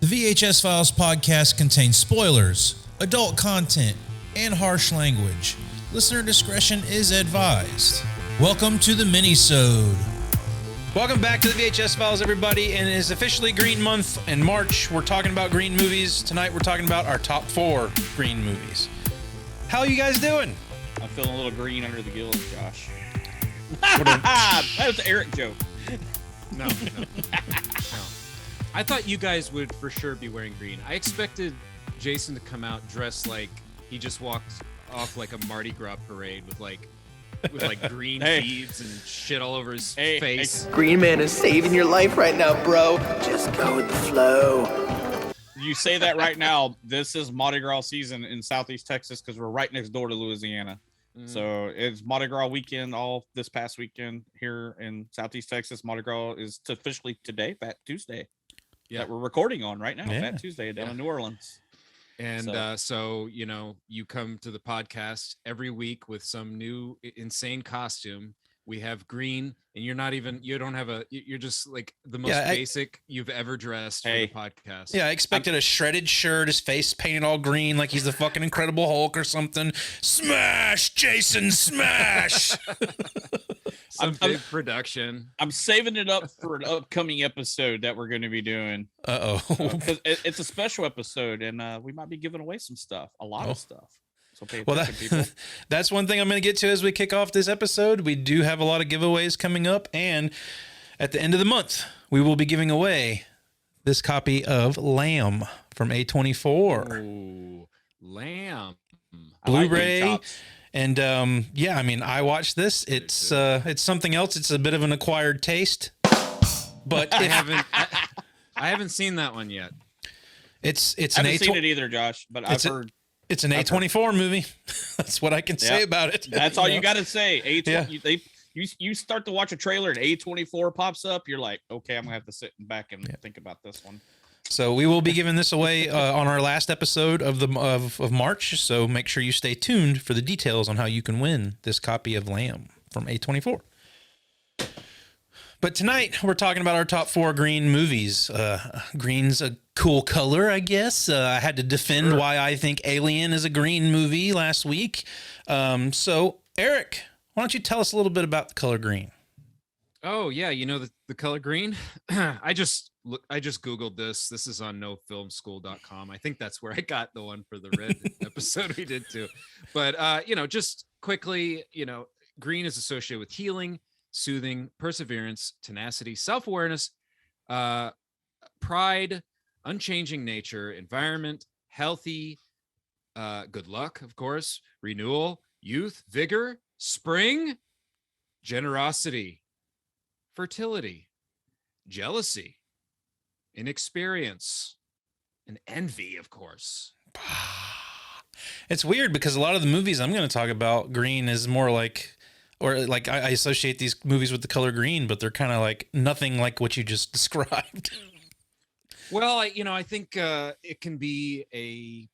The VHS Files podcast contains spoilers, adult content, and harsh language. Listener discretion is advised. Welcome to the mini-sode. Welcome back to the VHS Files, everybody, and it is officially Green Month. In March, we're talking about green movies. Tonight, we're talking about our top 4 green movies. How are you guys doing? I'm feeling a little green under the gills, Josh. That was an Eric joke. No. I thought you guys would for sure be wearing green. I expected Jason to come out dressed like he just walked off like a Mardi Gras parade with green beads and shit all over his face. Green Man is saving your life right now, bro. Just go with the flow. You say that right now. This is Mardi Gras season in Southeast Texas because we're right next door to Louisiana. So it's Mardi Gras weekend all this past weekend here in Southeast Texas. Mardi Gras is officially today, Fat Tuesday, that we're recording on right now. Fat Tuesday down in New Orleans. And so, you know, you come to the podcast every week with some new insane costume. We have green, and you're just like the most basic you've ever dressed for the podcast. Yeah, I expected a shredded shirt, his face painted all green like he's the fucking Incredible Hulk or something. Smash, Jason, smash! Some big production. I'm saving it up for an upcoming episode that we're going to be doing. Because it's a special episode, and we might be giving away some stuff, a lot of stuff. So pay attention, people. That's one thing I'm going to get to as we kick off this episode. We do have a lot of giveaways coming up, and at the end of the month, we will be giving away this copy of Lamb from A24. Ooh, Lamb. Blu-ray. And I mean, I watched this. It's something else. It's a bit of an acquired taste, but I haven't seen that one yet. It's I haven't seen it either, Josh. But I've heard it's an A24 movie. That's what I can say about it. That's all you got to say. You start to watch a trailer and A24 pops up. You're like, okay, I'm gonna have to sit back and think about this one. So we will be giving this away on our last episode of March. So make sure you stay tuned for the details on how you can win this copy of Lamb from A24. But tonight we're talking about our top 4 green movies. Green's a cool color, I guess. I had to defend why I think Alien is a green movie last week. So Eric, why don't you tell us a little bit about the color green? Oh yeah, you know the color green. I just Googled this. This is on nofilmschool.com. I think that's where I got the one for the red episode we did too. But just quickly, green is associated with healing, soothing, perseverance, tenacity, self-awareness, pride, unchanging nature, environment, healthy, good luck, of course, renewal, youth, vigor, spring, generosity, fertility, jealousy, inexperience, and envy, of course. It's weird because a lot of the movies I'm going to talk about, green is more like, I associate these movies with the color green, but they're kind of like nothing like what you just described. Well, I think it can be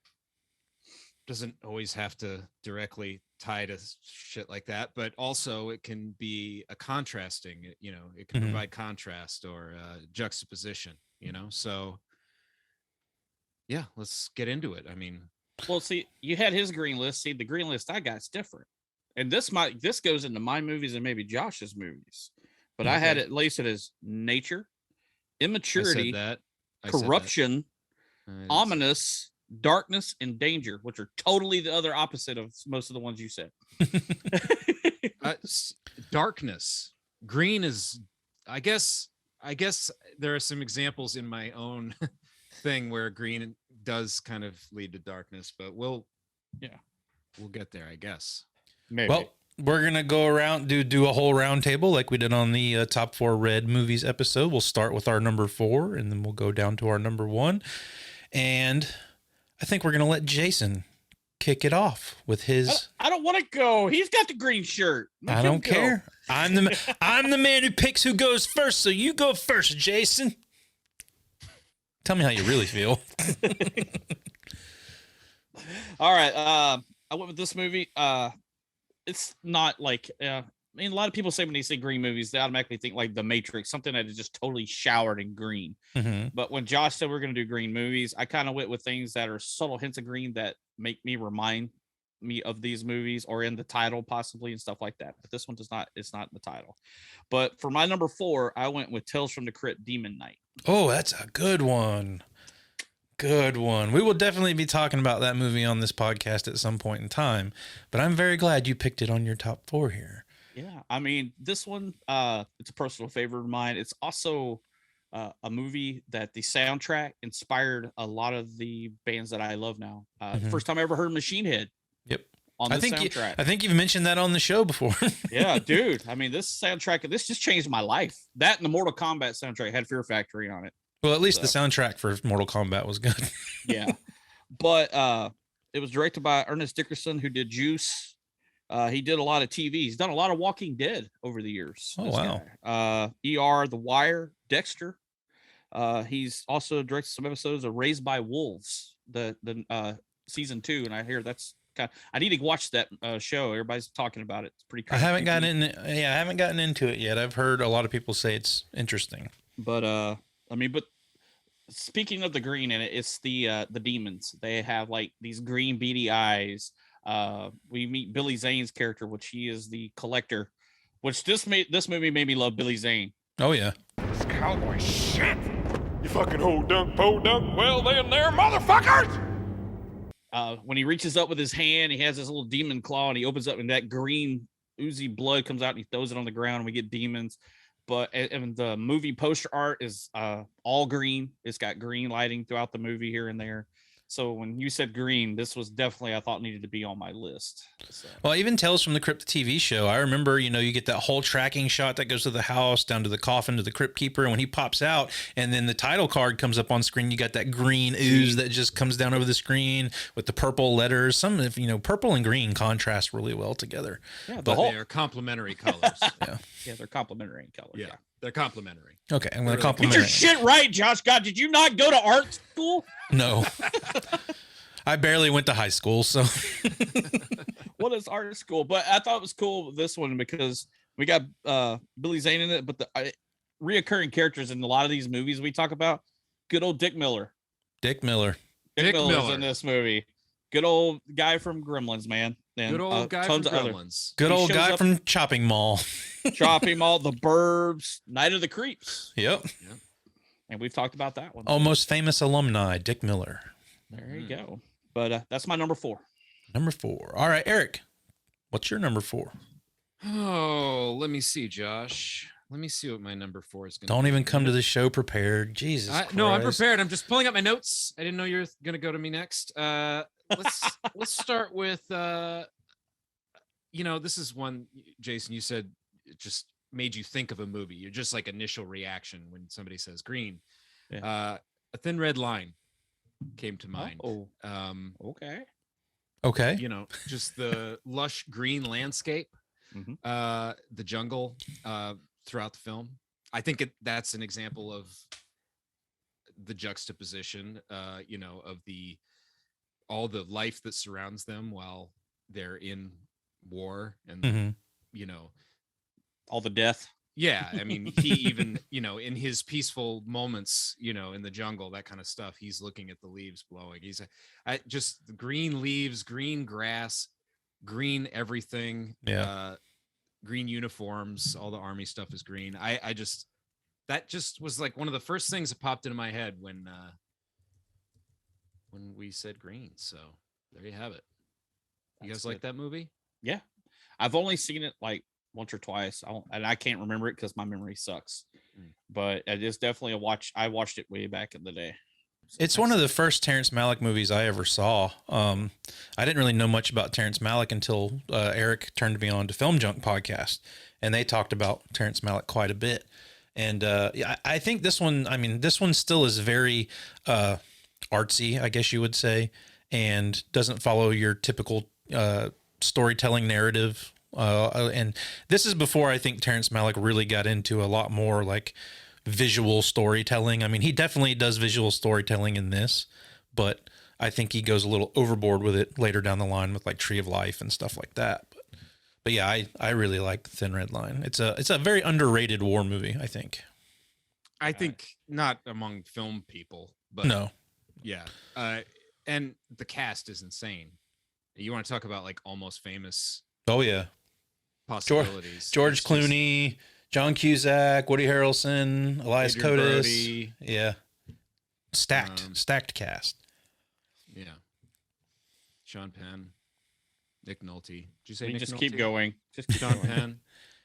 doesn't always have to directly tie to shit like that, but also it can be a contrasting, it can provide contrast or juxtaposition, so yeah, let's get into it. I mean, well, see, you had his green list. See, the green list I got is different, and this goes into my movies and maybe Josh's movies, but I had it listed as nature, immaturity, corruption, ominous, darkness, and danger, which are totally the other opposite of most of the ones you said. Darkness. Green is, I guess there are some examples in my own thing where green does kind of lead to darkness, but we'll get there, I guess. Maybe. Well, we're going to go around, do a whole round table like we did on the top 4 red movies episode. We'll start with our number 4, and then we'll go down to our number 1. And I think we're going to let Jason kick it off with his. I don't want to go. He's got the green shirt. I don't care. I'm the man who picks who goes first. So you go first, Jason. Tell me how you really feel. All right. I went with this movie. It's not like mean, a lot of people say when they say green movies, they automatically think like The Matrix, something that is just totally showered in green. Mm-hmm. But when Josh said we're going to do green movies, I kind of went with things that are subtle hints of green that make me remind me of these movies, or in the title possibly, and stuff like that. But this one does not. It's not in the title. But for my number 4, I went with Tales from the Crypt, Demon Knight. Oh, that's a good one. Good one. We will definitely be talking about that movie on this podcast at some point in time, but I'm very glad you picked it on your top 4 here. Yeah, I mean, this one, it's a personal favorite of mine. It's also a movie that the soundtrack inspired a lot of the bands that I love now. First time I ever heard Machine Head. Yep. On the soundtrack. I think you've mentioned that on the show before. Yeah, dude. I mean, this just changed my life. That and the Mortal Kombat soundtrack had Fear Factory on it. Well, at least the soundtrack for Mortal Kombat was good. Yeah. But it was directed by Ernest Dickerson, who did Juice. He did a lot of TV. He's done a lot of Walking Dead over the years. Oh, wow. ER, The Wire, Dexter. He's also directed some episodes of Raised by Wolves, the season 2, and I hear that's I need to watch that show. Everybody's talking about it. It's pretty. I haven't gotten into it yet. I've heard a lot of people say it's interesting. But I mean, but speaking of the green in it, it's the demons. They have like these green beady eyes. We meet Billy Zane's character, which he is the collector. Which this movie made me love Billy Zane. Oh yeah. This cowboy shit. You fucking ho dunk, po dunk. Well then there, motherfuckers. When he reaches up with his hand, he has this little demon claw, and he opens up, and that green oozy blood comes out, and he throws it on the ground, and we get demons. But and the movie poster art is all green. It's got green lighting throughout the movie here and there. So when you said green, this was definitely, I thought, needed to be on my list. So. Well, even Tales from the Crypt TV show, I remember, you get that whole tracking shot that goes to the house, down to the coffin, to the crypt keeper. And when he pops out and then the title card comes up on screen, you got that green ooze that just comes down over the screen with the purple letters. Some of, purple and green contrast really well together. Yeah, but they are complementary colors. Yeah, they're complementary in color. Yeah, they're complementary. Okay, I'm going to compliment. Get your shit right, Josh. God, did you not go to art school? No. I barely went to high school, so. What is art school? But I thought it was cool with this one because we got Billy Zane in it, but the reoccurring characters in a lot of these movies we talk about, good old Dick Miller. Dick Miller's in this movie. Good old guy from Gremlins, man. And, good old guy from Gremlins. Good old guy from Chopping Mall. Chopping Mall, The Burbs, Night of the Creeps. Yep. And we've talked about that one. Almost famous alumni, Dick Miller. There you go. But that's my number 4. Number 4. All right, Eric, what's your number 4? Oh, let me see, Josh. Let me see what my number 4 is going to be. Don't even come to the show prepared. Jesus Christ. No, I'm prepared. I'm just pulling up my notes. I didn't know you were going to go to me next. Let's start with, this is one, Jason, you said it just made you think of a movie. You're just like initial reaction when somebody says green. Yeah. A Thin Red Line came to mind. Okay. Just the lush green landscape, the jungle throughout the film. I think that's an example of the juxtaposition, of all the life that surrounds them while they're in war and, all the death. Yeah. I mean, he even, in his peaceful moments, in the jungle, that kind of stuff, he's looking at the leaves blowing. He's just green leaves, green grass, green everything. Yeah. Green uniforms, all the army stuff is green. That just was like one of the first things that popped into my head when we said green. So there you have it. You guys like that movie? Yeah. I've only seen it like once or twice. And I can't remember it because my memory sucks. But it is definitely a watch. I watched it way back in the day. So it's one of the first Terrence Malick movies I ever saw. I didn't really know much about Terrence Malick until Eric turned me on to Film Junk podcast, and they talked about Terrence Malick quite a bit. And I think this one still is very artsy, I guess you would say, and doesn't follow your typical storytelling narrative. And this is before I think Terrence Malick really got into a lot more like visual storytelling. I mean, he definitely does visual storytelling in this, but I think he goes a little overboard with it later down the line with like Tree of Life and stuff like that. But yeah, I really like Thin Red Line. It's a very underrated war movie, I think. I think not among film people, but No. Yeah. And the cast is insane. You want to talk about like almost famous Oh yeah. possibilities. George Clooney, John Cusack, Woody Harrelson, Elias Adrian Kotis. Brody. Yeah. Stacked cast. Yeah. Sean Penn, Nick Nolte. Did you say We Nick just Nolte? keep going. Just keep Sean going. Penn.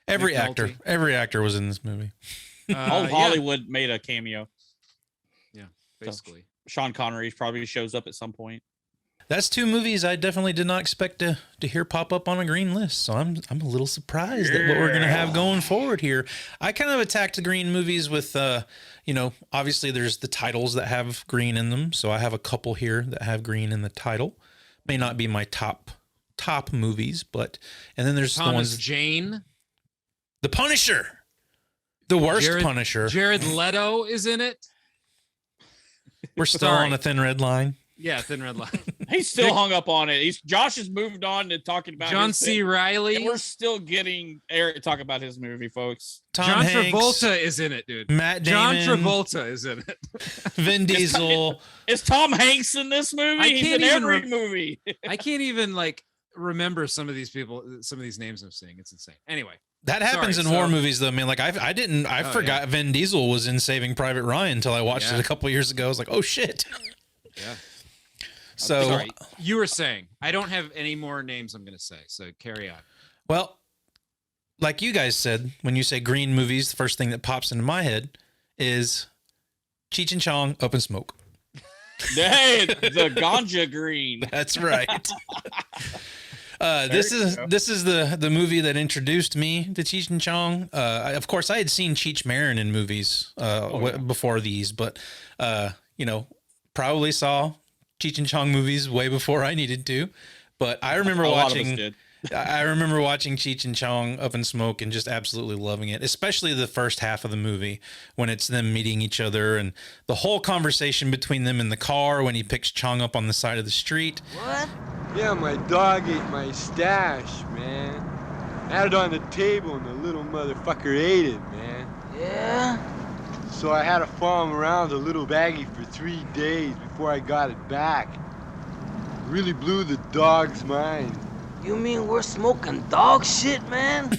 Every Nick actor. Nolte. Every actor was in this movie. All of Hollywood made a cameo. Yeah, basically. Sean Connery probably shows up at some point. That's two movies I definitely did not expect to hear pop up on a green list. So I'm a little surprised at what we're going to have going forward here. I kind of attacked the green movies with, obviously there's the titles that have green in them. So I have a couple here that have green in the title. May not be my top movies, but, and then there's Thomas the ones. Jane. The Punisher. The worst Punisher. Jared Leto is in it. We're still on a thin red line. Yeah, Thin Red Line. He's still hung up on it. Josh has moved on to talking about John his C. thing, Riley. and we're still getting Eric to talk about his movie, folks. John Travolta is in it, dude. Matt John Damon. Travolta is in it. Vin Diesel. Is Tom Hanks in this movie? He's in every movie. I can't even like remember some of these people, some of these names I'm seeing. It's insane. Anyway. That happens in war movies, though, man. Like I forgot Vin Diesel was in Saving Private Ryan until I watched it a couple years ago. I was like, oh shit. Yeah. So sorry, you were saying I don't have any more names I'm going to say. So carry on. Well, like you guys said, when you say green movies, the first thing that pops into my head is Cheech and Chong, Up in Smoke. Hey, the ganja green. That's right. This is the movie that introduced me to Cheech and Chong. Of course, I had seen Cheech Marin in movies before these, but probably saw Cheech and Chong movies way before I needed to. But I remember watching Cheech and Chong, Up in Smoke, and just absolutely loving it, especially the first half of the movie when it's them meeting each other and the whole conversation between them in the car when he picks Chong up on the side of the street. What? Yeah, my dog ate my stash, man. I had it on the table and the little motherfucker ate it, man. Yeah? So I had to follow him around the little baggie for 3 days before I got it back. It really blew the dog's mind. You mean we're smoking dog shit, man?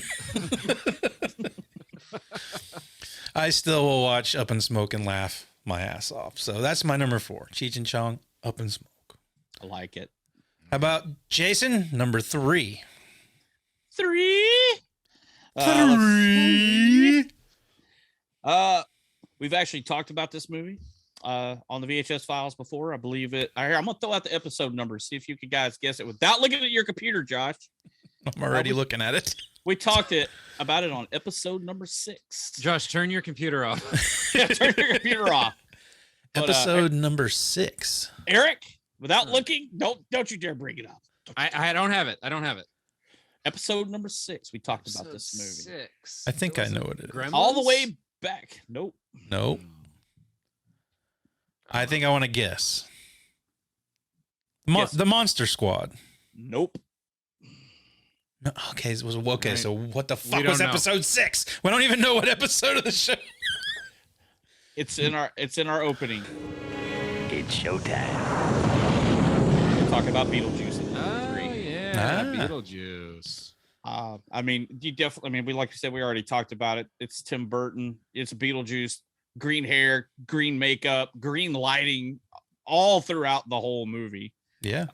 I still will watch Up in Smoke and laugh my ass off. So that's my number 4. Cheech and Chong, Up in Smoke. I like it. How about Jason? Number 3. 3. We've actually talked about this movie on the VHS files before. I believe it. I'm gonna throw out the episode numbers, see if you could guys guess it without looking at your computer, Josh. I'm already looking at it. We talked about it on episode number 6. Josh, turn your computer off. Yeah, turn your computer off. Episode number 6. Eric, without looking, don't you dare bring it up. I don't have it. I don't have it. Episode number 6. We talked about this movie. 6. I think I know what it is. All the way back. Nope. I think I want to guess. The Monster Squad. Nope. No, okay, it was okay. Right. So what the fuck was episode 6? We don't even know what episode of the show. It's in our opening. It's showtime. We're talking about Beetlejuice. Beetlejuice. I mean, we like you said, we already talked about it. It's Tim Burton. It's Beetlejuice. Green hair, green makeup, green lighting, all throughout the whole movie. Yeah.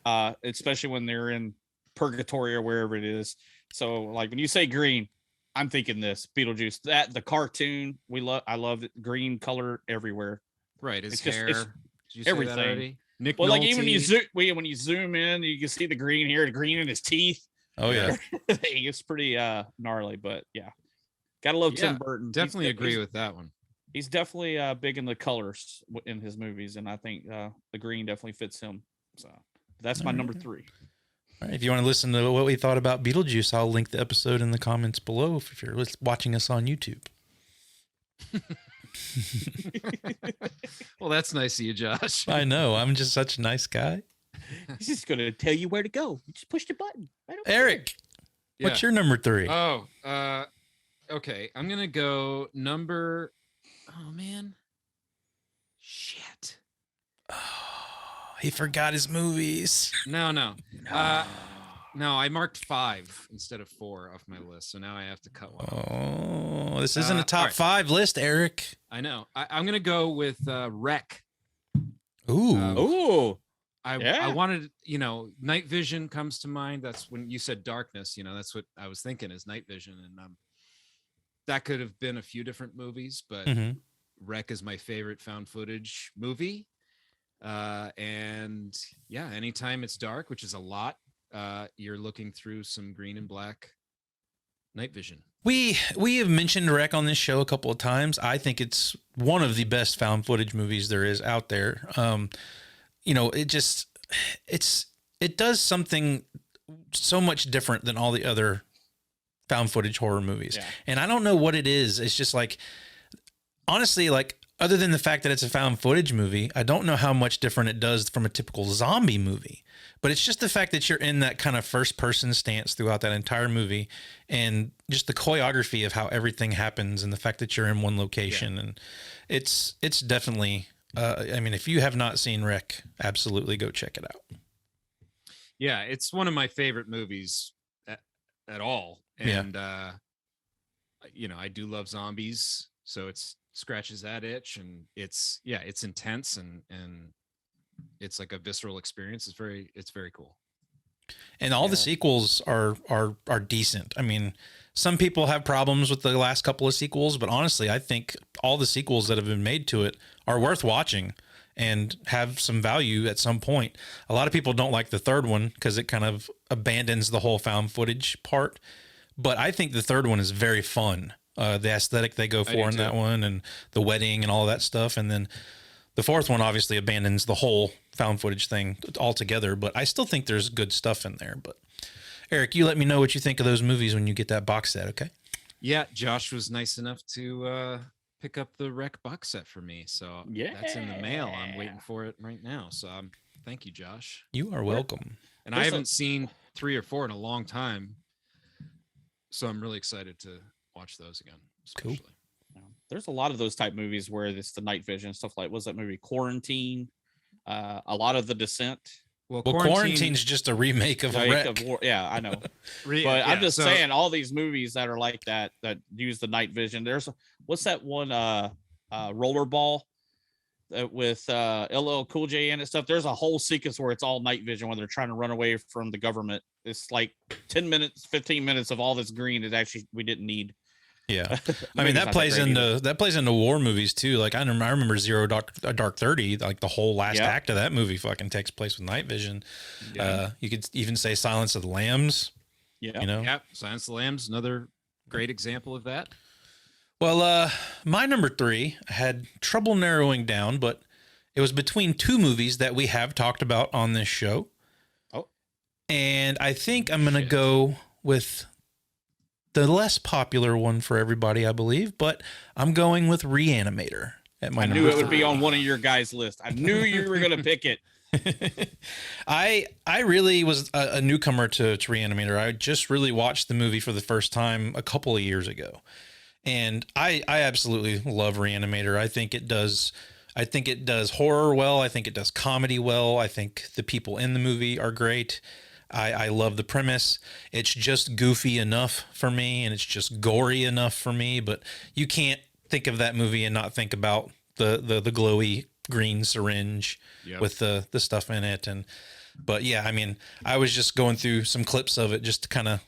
Especially when they're in purgatory or wherever it is. So, like when you say green, I'm thinking this Beetlejuice. The cartoon I love it. Green color everywhere. Right. His It's just- hair. it's Did you say everything. that already? Nick Well, like Nolte. even when you zoom in, you can see the green hair, the green in his teeth. Oh yeah. It's pretty gnarly, but yeah. Gotta love Tim Burton. Definitely agree with that one. He's definitely big in the colors in his movies, and I think the green definitely fits him. So that's my number 3. All right, if you want to listen to what we thought about Beetlejuice, I'll link the episode in the comments below if you're watching us on YouTube. Well, that's nice of you, Josh. I know. I'm just such a nice guy. He's just gonna tell you where to go. You just push the button. Eric, What's your number 3? Oh, okay. I'm gonna go number. Oh man, shit. Oh, he forgot his movies. No. No, I marked 5 instead of 4 off my list, so now I have to cut one. Oh, this isn't a top 5 list, Eric. I know. I'm gonna go with Wreck. Ooh. I wanted, night vision comes to mind. That's when you said darkness, that's what I was thinking is night vision. And that could have been a few different movies, but Wreck is my favorite found footage movie. And yeah, anytime it's dark, which is a lot, you're looking through some green and black night vision. We have mentioned Wreck on this show a couple of times. I think it's one of the best found footage movies there is out there. It does something so much different than all the other found footage horror movies. Yeah. And I don't know what it is. It's just like, honestly, like other than the fact that it's a found footage movie, I don't know how much different it does from a typical zombie movie, but it's just the fact that you're in that kind of first person stance throughout that entire movie and just the choreography of how everything happens and the fact that you're in one location. Yeah. And it's definitely, if you have not seen Wreck, absolutely go check it out. Yeah, it's one of my favorite movies at all. And, I do love zombies, so it's scratches that itch, and it's intense and it's like a visceral experience. It's very cool. And all the sequels are decent. I mean, some people have problems with the last couple of sequels, but honestly, I think all the sequels that have been made to it are worth watching and have some value at some point. A lot of people don't like the third one because it kind of abandons the whole found footage part. But I think the third one is very fun. The aesthetic they go for in that one and the wedding and all that stuff. And then the fourth one obviously abandons the whole found footage thing altogether, but I still think there's good stuff in there. But Eric, you let me know what you think of those movies when you get that box set, okay? Yeah, Josh was nice enough to pick up the Wreck box set for me. So that's in the mail. I'm waiting for it right now. So thank you, Josh. You are welcome. And I haven't seen 3 or 4 in a long time, so I'm really excited to watch those again. Especially. Cool. There's a lot of those type movies where it's the night vision stuff. Like, was that movie Quarantine? A lot of The Descent. Well, Quarantine's just a remake of Wreck. Yeah, I know. But I'm just saying, all these movies that are like that use the night vision. What's that one? Rollerball with LL Cool J in it stuff. There's a whole sequence where it's all night vision when they're trying to run away from the government. It's like 10 minutes, 15 minutes of all this green that actually we didn't need. Yeah, I mean that plays into war movies too. Like I remember Dark 30. Like the whole last act of that movie fucking takes place with night vision. Yeah. You could even say Silence of the Lambs. Yeah, Silence of the Lambs, another great example of that. Well, my number 3 I had trouble narrowing down, but it was between 2 movies that we have talked about on this show. Oh, and I think I'm gonna go with the less popular one for everybody, I believe, but I'm going with Re-Animator at my number 3. I knew it would be on one of your guys' list. I knew you were going to pick it. I really was a newcomer to Re-Animator. I just really watched the movie for the first time a couple of years ago. And I absolutely love Re-Animator. I think it does horror well. I think it does comedy well. I think the people in the movie are great. I love the premise. It's just goofy enough for me, and it's just gory enough for me. But you can't think of that movie and not think about the glowy green syringe with the stuff in it. But yeah, I mean, I was just going through some clips of it just to kind of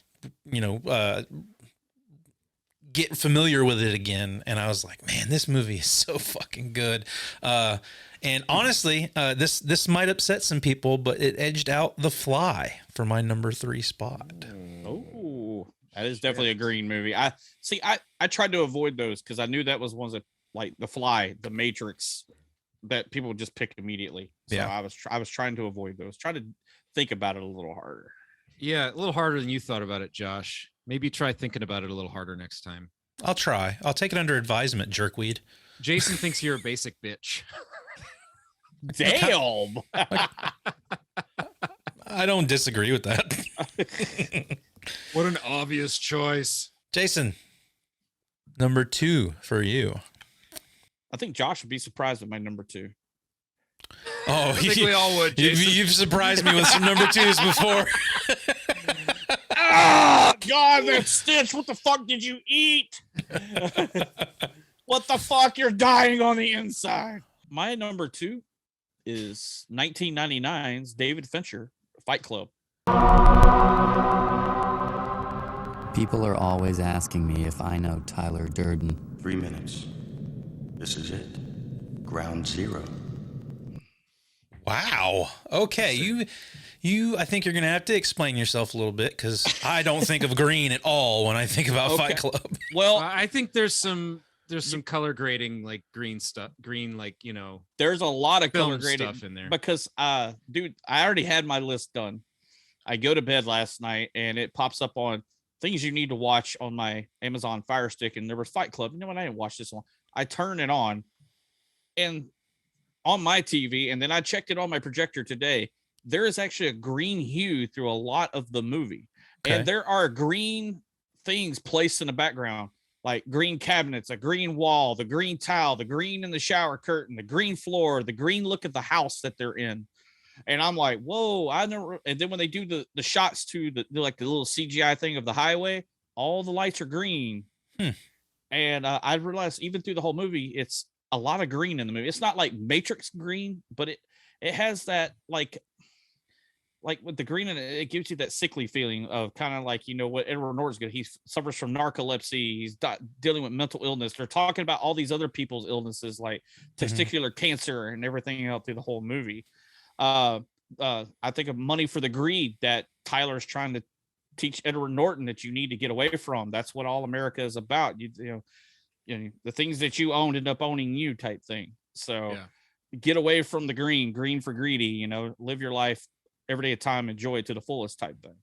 get familiar with it again, and I was like, man, this movie is so fucking good. And honestly, this might upset some people, but it edged out The Fly for my number 3 spot. Oh, that is definitely a green movie. I tried to avoid those because I knew that was ones that, like The Fly, The Matrix, that people would just pick immediately. So yeah, I was trying to avoid those. Try to think about it a little harder. Yeah, a little harder than you thought about it, Josh. Maybe try thinking about it a little harder next time. I'll try. I'll take it under advisement, jerkweed. Jason thinks you're a basic bitch. Damn. I don't disagree with that. What an obvious choice. Jason, number 2 for you. I think Josh would be surprised with my number 2. Oh, I think we all would, Jason. You've surprised me with some number 2s before. Ah, God, that Stitch. What the fuck did you eat? What the fuck? You're dying on the inside. My number 2 is 1999's David Fincher, Fight Club. People are always asking me if I know Tyler Durden. 3 minutes. This is it. Ground zero. Wow. Okay, you. I think you're gonna have to explain yourself a little bit because I don't think of green at all when I think about Fight Club. Well, I think there's some color grading, like green stuff, like, you know, there's a lot of color film grading stuff in there. because, dude, I already had my list done. I go to bed last night and it pops up on things you need to watch on my Amazon Fire Stick, and there was Fight Club. You know what? I didn't watch this one. I turn it on, and on my TV, and then I checked it on my projector today. There is actually a green hue through a lot of the movie, and there are green things placed in the background, like green cabinets, a green wall, the green towel, the green in the shower curtain, the green floor, the green look at the house that they're in. And I'm like, whoa, I never. And then when they do the shots to the like the little CGI thing of the highway, all the lights are green. And I realized even through the whole movie, it's a lot of green in the movie. It's not like Matrix green, but it has that like with the green in it, it gives you that sickly feeling of kind of like, you know what Edward Norton's good. He suffers from narcolepsy. He's dealing with mental illness. They're talking about all these other people's illnesses like testicular cancer and everything else through the whole movie. I think of Money for the Greed that Tyler's trying to teach Edward Norton that you need to get away from. That's what all America is about. You know, the things that you own end up owning you type thing. So get away from the green for greedy, you know, live your life every day at a time, enjoy it to the fullest type thing.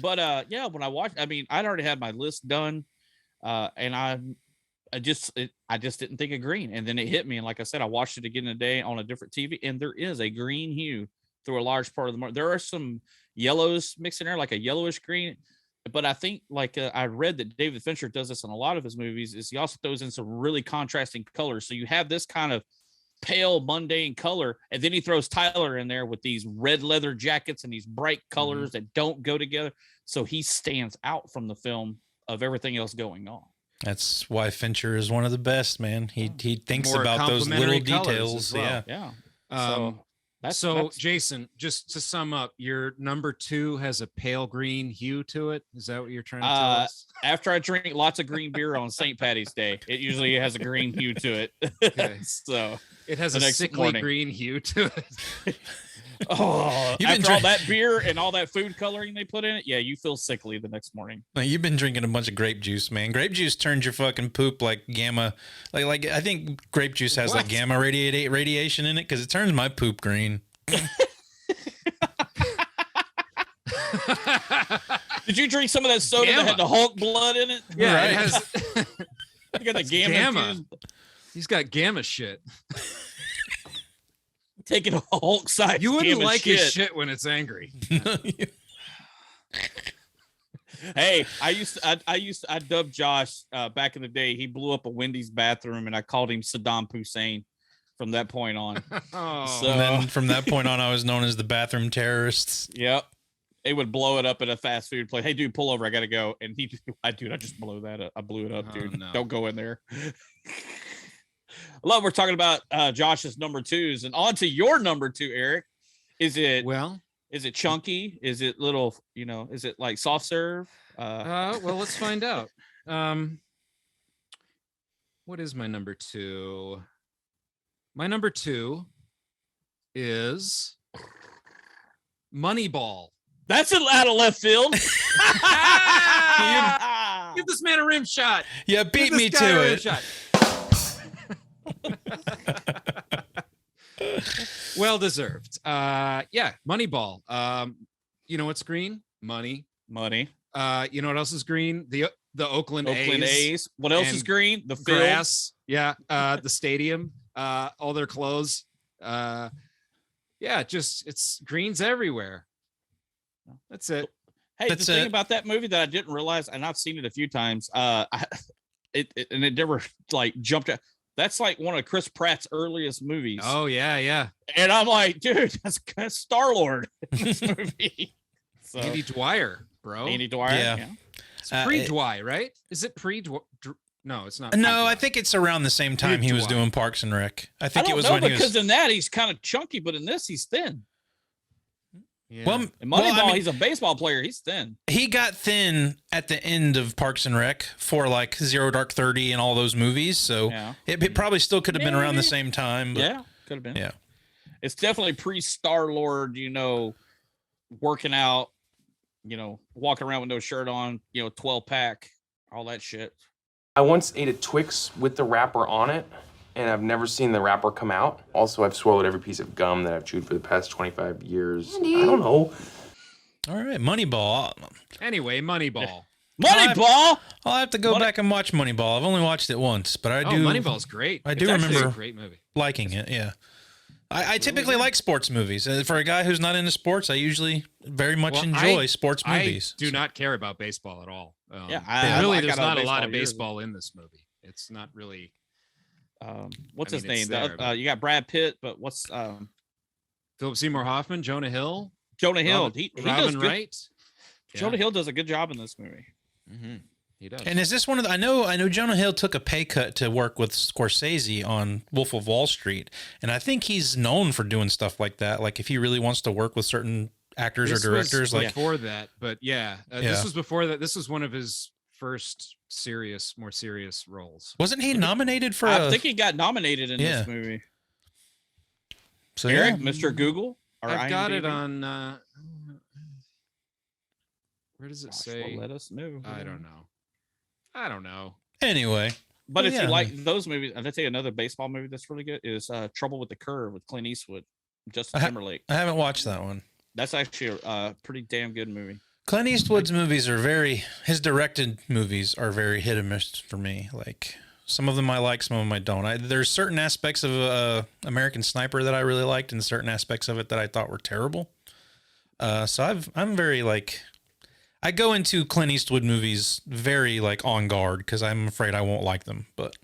But when I watched, I mean, I'd already had my list done, and I just didn't think of green, and then it hit me, and like I said, I watched it again today on a different TV, and there is a green hue through a large part of the market. There are some yellows mixed in there, like a yellowish green, but I think I read that David Fincher does this in a lot of his movies. Is he also throws in some really contrasting colors, so you have this kind of pale mundane color, and then he throws Tyler in there with these red leather jackets and these bright colors that don't go together, so he stands out from the film of everything else going on. That's why Fincher is one of the best, man. He thinks about those little details. Well. Yeah. So Jason, just to sum up, your number 2 has a pale green hue to it. Is that what you're trying to tell us? After I drink lots of green beer on St. Patty's Day, it usually has a green hue to it. Okay. So it has a sickly green hue to it. After all that beer and all that food coloring they put in it, yeah, you feel sickly the next morning. Now, you've been drinking a bunch of grape juice, man. Grape juice turns your fucking poop like gamma. Like I think grape juice has like gamma radiation in it because it turns my poop green. Did you drink some of that soda that had the Hulk blood in it? Yeah, right. It has. You got the gamma. He's got gamma shit. Taking a Hulk size. You wouldn't like shit. his shit when it's angry. Hey, I dubbed Josh back in the day. He blew up a Wendy's bathroom, and I called him Saddam Hussein from that point on. So, and then from that point on, I was known as the bathroom terrorists. Yep. They would blow it up at a fast food place. Hey, dude, pull over. I got to go. And I just blew that up. I blew it up, dude. No. Don't go in there. I love we're talking about Josh's number 2s, and on to your number 2, Eric. Is it chunky? Is it little, is it like soft serve? Well, let's find out. What is my number 2? My number 2 is Moneyball. That's out of left field. Give this man a rim shot. Yeah, beat me to it. Well deserved. Moneyball. You know what's green? Money. You know what else is green? The Oakland A's. What else is green? The field. Grass. Yeah. The stadium. All their clothes. It's greens everywhere. That's it. Hey, the thing about that movie that I didn't realize, and I've seen it a few times, it never like jumped out. That's like one of Chris Pratt's earliest movies. Oh yeah. And I'm like, dude, that's Star-Lord in this movie. So, Andy Dwyer, bro. Andy Dwyer. Yeah. It's pre-Dwyer, right? Is it pre-Dwyer? No, it's not. No, I think it's around the same time he was doing Parks and Rec. I think it was when he was. Because in that he's kind of chunky, but in this he's thin. Yeah. Well, in Moneyball, he's a baseball player. He's thin. He got thin at the end of Parks and Rec for like Zero Dark 30 and all those movies. So it probably still could have been around the same time. But, yeah, could have been. Yeah. It's definitely pre-Star-Lord, working out, walking around with no shirt on, 12-pack, all that shit. I once ate a Twix with the wrapper on it, and I've never seen the wrapper come out. Also, I've swallowed every piece of gum that I've chewed for the past 25 years. Andy. I don't know. All right, Moneyball. Anyway, Moneyball. Moneyball! I'll have to go back and watch Moneyball. I've only watched it once, but I do. Moneyball's great. I do remember a great movie. Liking it, yeah. I typically like sports movies. For a guy who's not into sports, I usually very much enjoy sports movies. I do not care about baseball at all. There's not a lot of baseball in this movie. It's not really. What's his name? You got Brad Pitt, but what's Philip Seymour Hoffman, Jonah Hill. Robin does Wright. Jonah Hill does a good job in this movie. Mm-hmm. He does. And is this one of the, I know Jonah Hill took a pay cut to work with Scorsese on Wolf of Wall Street, and I think he's known for doing stuff like that. Like if he really wants to work with certain actors or directors, before that, but this was before that. This was one of his first more serious roles. Wasn't he nominated for? I think he got nominated in this movie. So Eric, Mr. Google, I've got it on. Where does it say? Let us know. I don't know. Anyway, but if you like those movies, I'll tell you another baseball movie that's really good is Trouble with the Curve with Clint Eastwood, Justin Timberlake. I haven't watched that one. That's actually a pretty damn good movie. Clint Eastwood's movies are his directed movies are very hit or miss for me. Like some of them I like, some of them I don't. There's certain aspects of American Sniper that I really liked, and certain aspects of it that I thought were terrible. So I'm very like. I go into Clint Eastwood movies very like on guard because I'm afraid I won't like them. But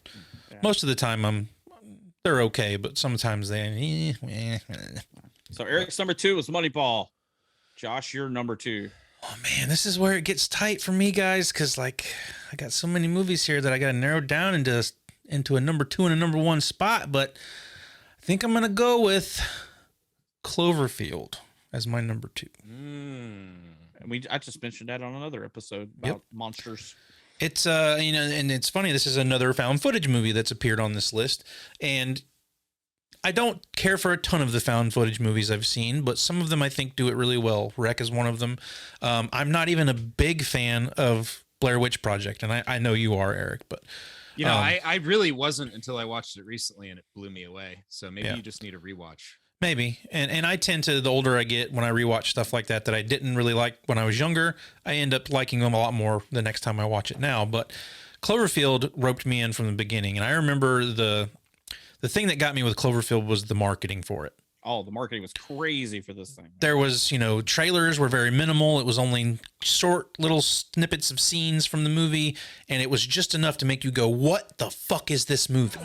most of the time they're okay, but sometimes they. So Eric's number 2 was Moneyball. Josh, you're number 2. Oh man, this is where it gets tight for me, guys, because like I got so many movies here that I got to narrow down into a number 2 and a number 1 spot. But I think I'm gonna go with Cloverfield as my number 2. And I just mentioned that on another episode about monsters. It's and it's funny. This is another found footage movie that's appeared on this list, and I don't care for a ton of the found footage movies I've seen, but some of them I think do it really well. Wreck is one of them. I'm not even a big fan of Blair Witch Project, and I know you are, Eric, but I really wasn't until I watched it recently, and it blew me away. So maybe you just need a rewatch. Maybe. And I tend to, the older I get, when I rewatch stuff like that I didn't really like when I was younger, I end up liking them a lot more the next time I watch it now. But Cloverfield roped me in from the beginning. And I remember the thing that got me with Cloverfield was the marketing for it. Oh, the marketing was crazy for this thing. There was, trailers were very minimal. It was only short little snippets of scenes from the movie. And it was just enough to make you go, what the fuck is this movie?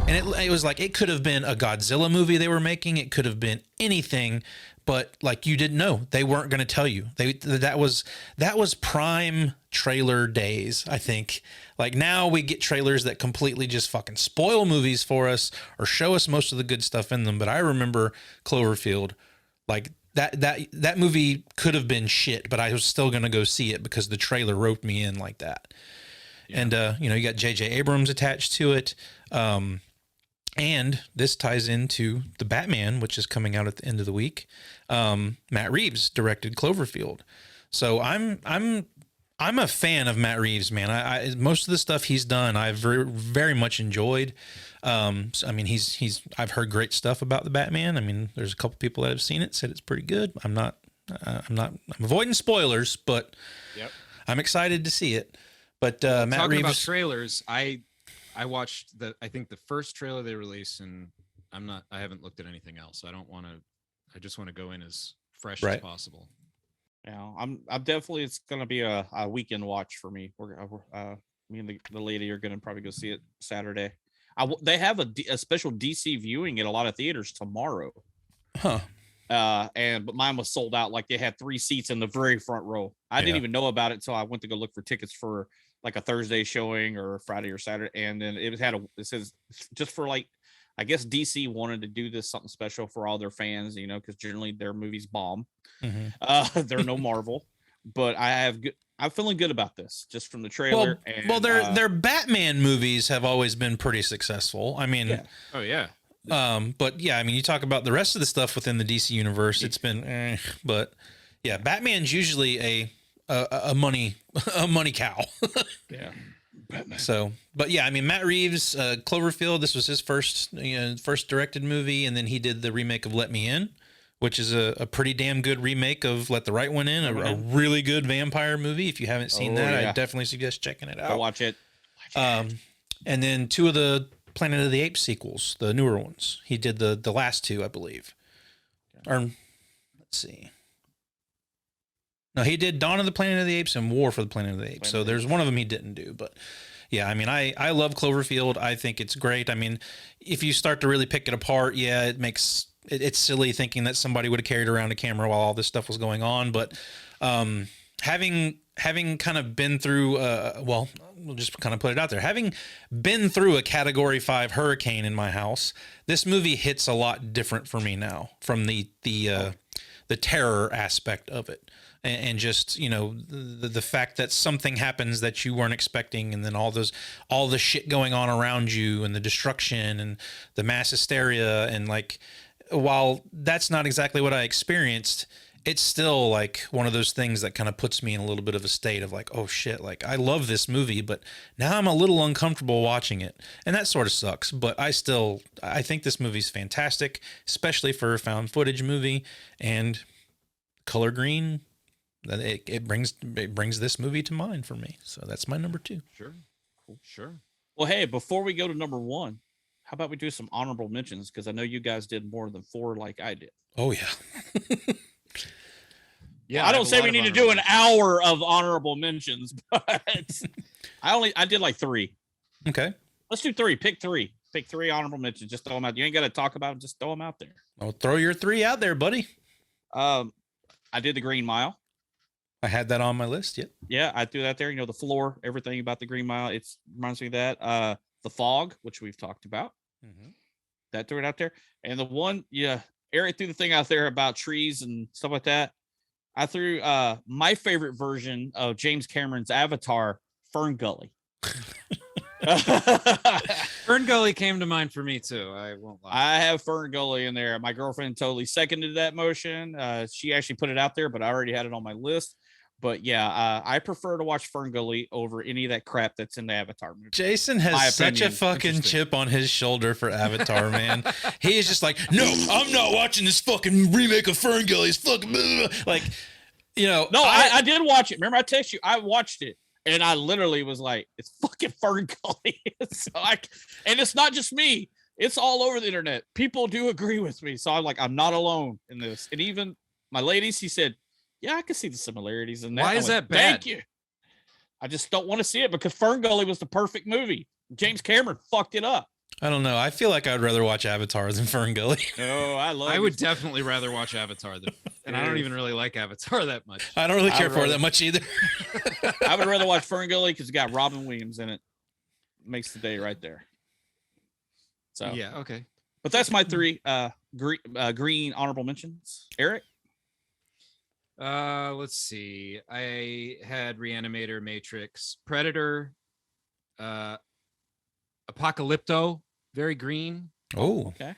And it was like, it could have been a Godzilla movie they were making. It could have been anything, but like you didn't know. They weren't going to tell you. That was prime trailer days, I think. Like now we get trailers that completely just fucking spoil movies for us or show us most of the good stuff in them. But I remember Cloverfield, like that movie could have been shit, but I was still going to go see it because the trailer roped me in like that. Yeah. And, you got J.J. Abrams attached to it. And this ties into the Batman, which is coming out at the end of the week. Matt Reeves directed Cloverfield. So I'm a fan of Matt Reeves, man. I most of the stuff he's done, I've very much enjoyed. So, I mean, I've heard great stuff about the Batman. I mean, there's a couple people that have seen it, said it's pretty good. I'm avoiding spoilers, but I'm excited to see it. But Matt talking Reeves about trailers, I watched I think the first trailer they released, and I haven't looked at anything else. I just want to go in as fresh as possible. Yeah, I'm definitely, it's gonna be a weekend watch for me. We're me and the lady are gonna probably go see it Saturday. They have a special DC viewing at a lot of theaters tomorrow. Huh. But mine was sold out. Like, they had 3 seats in the very front row. I didn't even know about it until I went to go look for tickets for like a Thursday showing or Friday or Saturday, and then it says just for, like, I guess DC wanted to do this something special for all their fans, you know, because generally their movies bomb. Mm-hmm. They're no Marvel, but I'm feeling good about this just from the trailer. Their Batman movies have always been pretty successful. I mean, oh yeah. But yeah, I mean, you talk about the rest of the stuff within the DC universe, it's been, but yeah, Batman's usually a money cow. Yeah. Batman. So, but yeah, I mean, Matt Reeves, Cloverfield, this was his first directed movie, and then he did the remake of Let Me In, which is a pretty damn good remake of Let the Right One In, a really good vampire movie. If you haven't seen that, I definitely suggest checking it out. Go watch it. And then 2 of the Planet of the Apes sequels, the newer ones. He did the last 2, I believe. Or let's see. No, he did Dawn of the Planet of the Apes and War for the Planet of the Apes. So there's one of them he didn't do, but yeah, I mean, I love Cloverfield. I think it's great. I mean, if you start to really pick it apart, yeah, it's silly thinking that somebody would have carried around a camera while all this stuff was going on. But having kind of been through, well, we'll just kind of put it out there. Having been through a Category 5 hurricane in my house, this movie hits a lot different for me now from the terror aspect of it. And just, you know, the fact that something happens that you weren't expecting, and then all the shit going on around you, and the destruction and the mass hysteria, and like, while that's not exactly what I experienced, it's still like one of those things that kind of puts me in a little bit of a state of like, oh shit, like I love this movie, but now I'm a little uncomfortable watching it, and that sort of sucks. But I think this movie's fantastic, especially for a found footage movie, and color green. It brings this movie to mind for me. So that's my number 2. Sure. Cool. Sure. Well, hey, before we go to number 1, how about we do some honorable mentions? Because I know you guys did more than 4 like I did. Oh, yeah. Yeah, I don't say we need to do an hour of honorable mentions, but I did like 3. Okay. Let's do 3. Pick 3. Pick 3 honorable mentions. Just throw them out. You ain't got to talk about them. Just throw them out there. Well, throw your 3 out there, buddy. I did the Green Mile. I had that on my list. Yep. Yeah, I threw that there. You know, the floor, everything about the Green Mile. It reminds me of that. The Fog, which we've talked about. Mm-hmm. That threw it out there. And the one, Eric threw the thing out there about trees and stuff like that. I threw my favorite version of James Cameron's Avatar, Fern Gully. Fern Gully came to mind for me too. I won't lie. I have Fern Gully in there. My girlfriend totally seconded that motion. She actually put it out there, but I already had it on my list. But yeah, I prefer to watch Fern Gully over any of that crap that's in the Avatar movie. Jason has such a fucking chip on his shoulder for Avatar, man. He is just like, no, I'm not watching this fucking remake of Fern Gully. It's fucking blah. Like, you know. No, I did watch it. Remember, I texted you. I watched it, and I literally was like, it's fucking Fern Gully. And it's not just me. It's all over the internet. People do agree with me. So I'm like, I'm not alone in this. And even my ladies, he said, yeah, I can see the similarities in that. Why is that bad? Thank you. I just don't want to see it because Fern Gully was the perfect movie. James Cameron fucked it up. I don't know. I feel like I'd rather watch Avatar than Fern Gully. No, I would definitely rather watch Avatar than, and I don't even really like Avatar that much. I don't really care for it that much either. I would rather watch Fern Gully because it's got Robin Williams in it. Makes the day right there. So yeah, okay. But that's my 3 green honorable mentions. Eric? Let's see. I had Reanimator, Matrix, Predator, Apocalypto, very green. Oh, okay.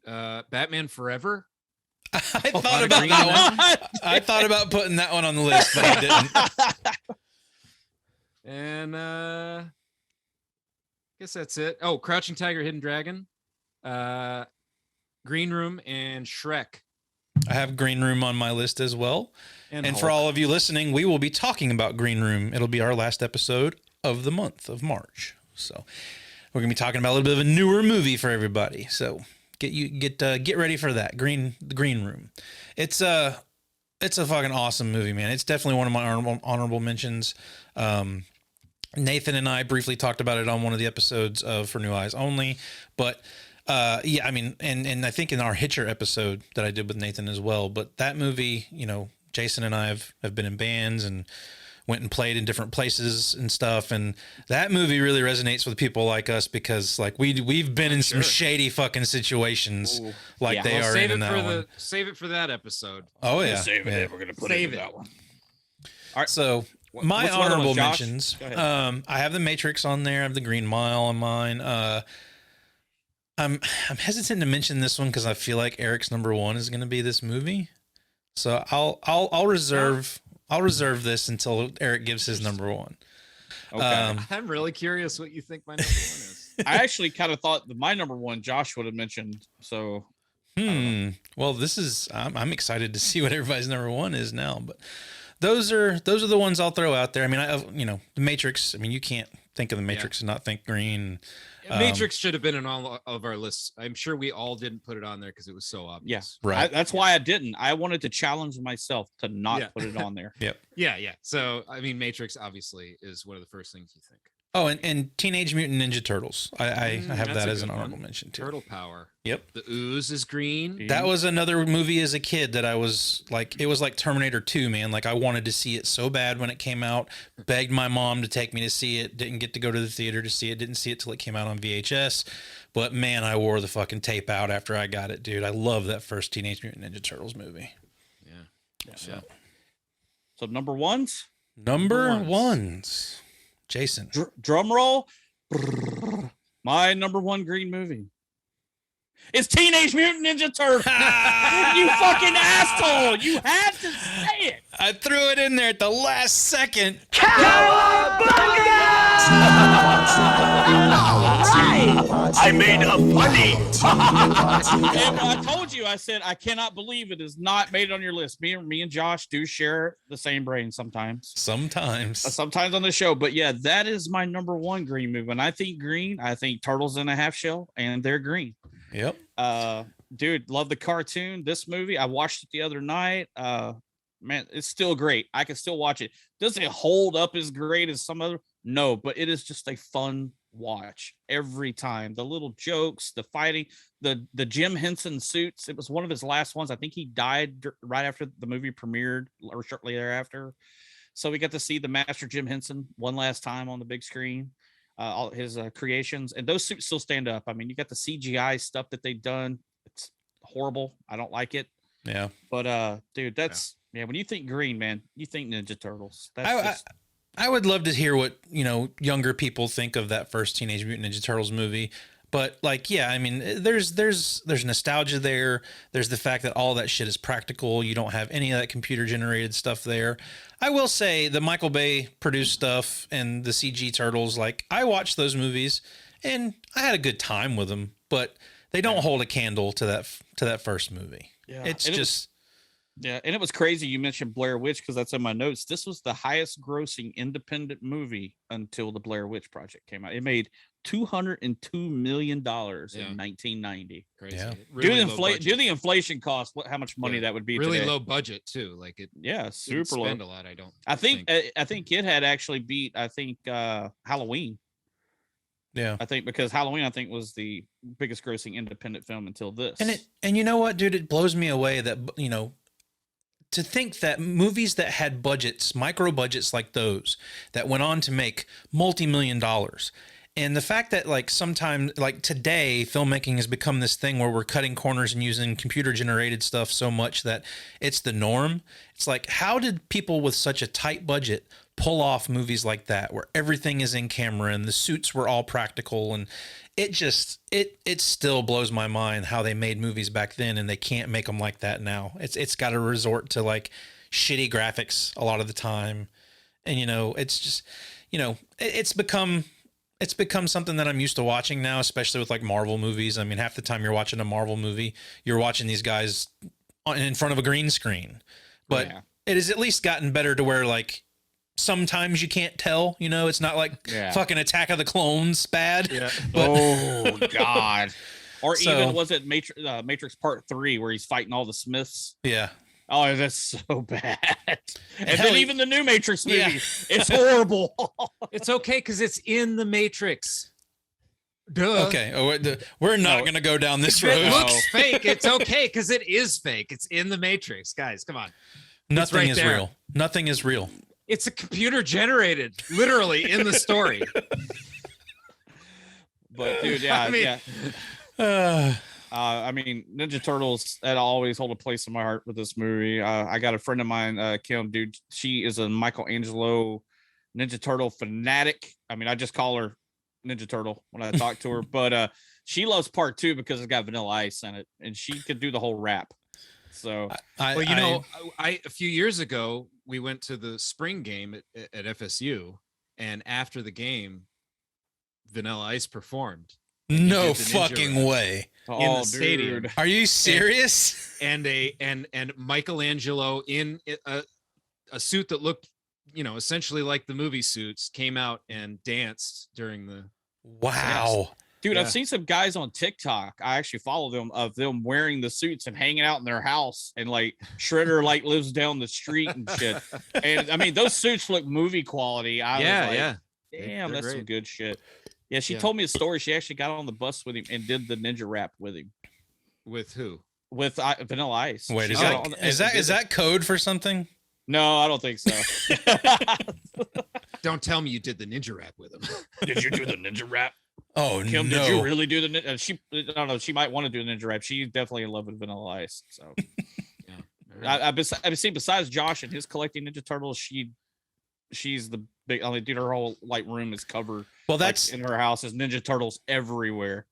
Batman Forever. I thought about that one. I thought about putting that one on the list, but I didn't. And guess that's it. Oh, Crouching Tiger, Hidden Dragon, Green Room, and Shrek. I have Green Room on my list as well. And for all of you listening, we will be talking about Green Room. It'll be our last episode of the month of March. So we're gonna be talking about a little bit of a newer movie for everybody. So get ready for that. The Green Room. It's a fucking awesome movie, man. It's definitely one of my honorable mentions. Nathan and I briefly talked about it on one of the episodes of For New Eyes Only, but yeah, I mean, and I think in our Hitcher episode that I did with Nathan as well. But that movie, you know, Jason and I have been in bands and went and played in different places and stuff, and that movie really resonates with people like us because like we've been in some shady fucking situations. Ooh. Like they are in that one. Save it for that episode. Oh yeah, save it. We're gonna put it in that one. All right, so my honorable mentions. I have The Matrix on there. I have The Green Mile on mine. I'm hesitant to mention this one because I feel like Eric's number one is going to be this movie. So I'll reserve this until Eric gives his number one. Okay. I'm really curious what you think my number one is. I actually kind of thought that my number one Josh would have mentioned. So well, I'm excited to see what everybody's number one is now, but those are the ones I'll throw out there. I mean, The Matrix. I mean, you can't think of The Matrix and not think Green. Matrix should have been in all of our lists. I'm sure we all didn't put it on there because it was so obvious. Yeah, right. That's why I didn't. I wanted to challenge myself to not put it on there. Yep. Yeah. So, I mean, Matrix obviously is one of the first things you think. Oh, and Teenage Mutant Ninja Turtles. I have that as an honorable mention too. Turtle Power. Yep. The ooze is green. That was another movie as a kid that I was like, it was like Terminator 2, man. Like I wanted to see it so bad when it came out. Begged my mom to take me to see it. Didn't get to go to the theater to see it. Didn't see it till it came out on VHS. But man, I wore the fucking tape out after I got it, dude. I love that first Teenage Mutant Ninja Turtles movie. Yeah. So number ones. Jason. Drum roll. My number one green movie. It's Teenage Mutant Ninja Turtles. You fucking asshole. You had to say it. I threw it in there at the last second. I made a funny. And I told you, I said, I cannot believe it is not made it on your list. Me and Josh do share the same brain sometimes. Sometimes on the show. But yeah, that is my number one green movie. When I think green, I think Turtles in a Half Shell, and they're green. Yep. Dude, love the cartoon. This movie, I watched it the other night. Man, it's still great. I can still watch it. Does it hold up as great as some other? No, but it is just a fun watch every time. The little jokes, the fighting, the Jim Henson suits. It was one of his last ones. I think he died right after the movie premiered or shortly thereafter. So we got to see the Master Jim Henson one last time on the big screen. All his creations, and those suits still stand up. I mean, you got the CGI stuff that they've done. It's horrible. I don't like it. Yeah. But dude, that's when you think green, man, you think Ninja Turtles. I would love to hear what younger people think of that first Teenage Mutant Ninja Turtles movie. But like, yeah, I mean, there's nostalgia there. There's the fact that all that shit is practical. You don't have any of that computer generated stuff there. I will say the Michael Bay produced stuff and the CG Turtles, like I watched those movies and I had a good time with them, but they don't hold a candle to that first movie. Yeah. And it was crazy. You mentioned Blair Witch because that's in my notes. This was the highest grossing independent movie until the Blair Witch Project came out. It made $202 million in 1990. Crazy. Yeah. Really do the inflation cost. How much money that would be? Really today. low budget too. Like it. Yeah, super low. Spend a lot. I think it had actually beat. Halloween. Yeah, I think because Halloween was the biggest grossing independent film until this. And you know what, dude? It blows me away that to think that movies that had budgets, micro budgets like those, that went on to make multi-million dollars. And the fact that like sometimes like today filmmaking has become this thing where we're cutting corners and using computer generated stuff so much that it's the norm. It's like, how did people with such a tight budget pull off movies like that where everything is in camera and the suits were all practical? And it still blows my mind how they made movies back then and they can't make them like that now. It's got to resort to like shitty graphics a lot of the time. And it's just it's become something that I'm used to watching now, especially with like Marvel movies. I mean, half the time you're watching a Marvel movie, you're watching these guys in front of a green screen. But it has at least gotten better to where like sometimes you can't tell, you know, it's not like fucking Attack of the Clones bad. Yeah. But, oh God. Or So- even was it Matrix Part 3 where he's fighting all the Smiths? yeah. Oh, that's so bad. And Hell, then even the new Matrix movie, Yeah. it's horrible. It's okay because it's in the Matrix. Duh. Okay. Oh, we're not going to go down this If it road. looks fake, it's okay because it is fake. It's in the Matrix, guys. Come on. Nothing right is there. real. Nothing is real. It's a computer generated, literally in the story. But dude, yeah, I mean- yeah. I mean, Ninja Turtles that always hold a place in my heart with this movie. I got a friend of mine, Kim, dude. She is a Michelangelo Ninja Turtle fanatic. I mean, I just call her Ninja Turtle when I talk to her, but she loves Part 2 because it's got Vanilla Ice in it, and she could do the whole rap. So, Well, you know, I a few years ago we went to the spring game at FSU, and after the game, Vanilla Ice performed. And he No did the ninja fucking rap way. in the stadium. Are you serious? And Michelangelo in a suit that looked, you know, essentially like the movie suits, came out and danced during the. Wow. dude, Yeah. I've seen some guys on TikTok. I actually follow them of them wearing the suits and hanging out in their house, and like Shredder like lives down the street and shit. And I mean, those suits look movie quality. I was like, damn, They're that's some great. good shit. Yeah, she Yeah. told me a story. She actually got on the bus with him and did the ninja rap with him. With who? With Vanilla Ice. Wait, She is got that on the- is that is that code for something? No, I don't think so. Don't tell me you did the ninja rap with him. Did you do the ninja rap? Oh Kim, no. did you really do the ninja? She, I don't know. She might want to do the ninja rap. She's definitely in love with Vanilla Ice. So, I've seen besides Josh and his collecting Ninja Turtles, she's the big. I mean, dude, her whole like room is covered. Well, like, that's in her house is Ninja Turtles everywhere.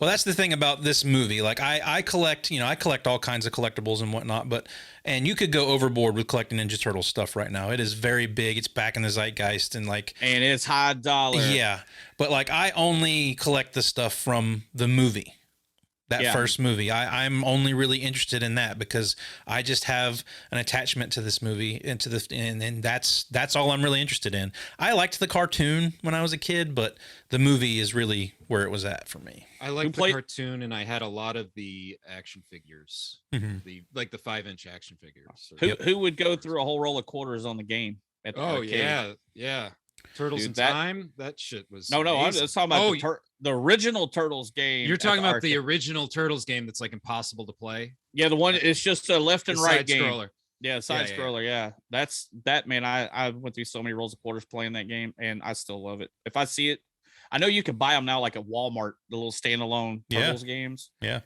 Well, that's the thing about this movie. Like I collect, you know, I collect all kinds of collectibles and whatnot, and you could go overboard with collecting Ninja Turtle stuff right now. It is very big. It's back in the zeitgeist and like, and it's high dollar. Yeah. But like, I only collect the stuff from the movie, that first movie. I'm only really interested in that because I just have an attachment to this movie and to the, and that's all I'm really interested in. I liked the cartoon when I was a kid, but the movie is really where it was at for me. I liked the cartoon, and I had a lot of the action figures, Mhm. the 5-inch action figures. Who would go through a whole roll of quarters on the game? At the arcade? yeah. Turtles Dude, in that- Time. That shit was No, I'm amazing. just talking about the original Turtles game. You're at talking about the arcade. original Turtles game that's like impossible to play. Yeah, the one it's just a left and The right side game. scroller. Yeah, side Yeah, yeah. scroller. Yeah, that's that man. I went through so many rolls of quarters playing that game, and I still love it. If I see it, I know you can buy them now, like at Walmart, the little standalone Yeah. Turtles games. Yeah,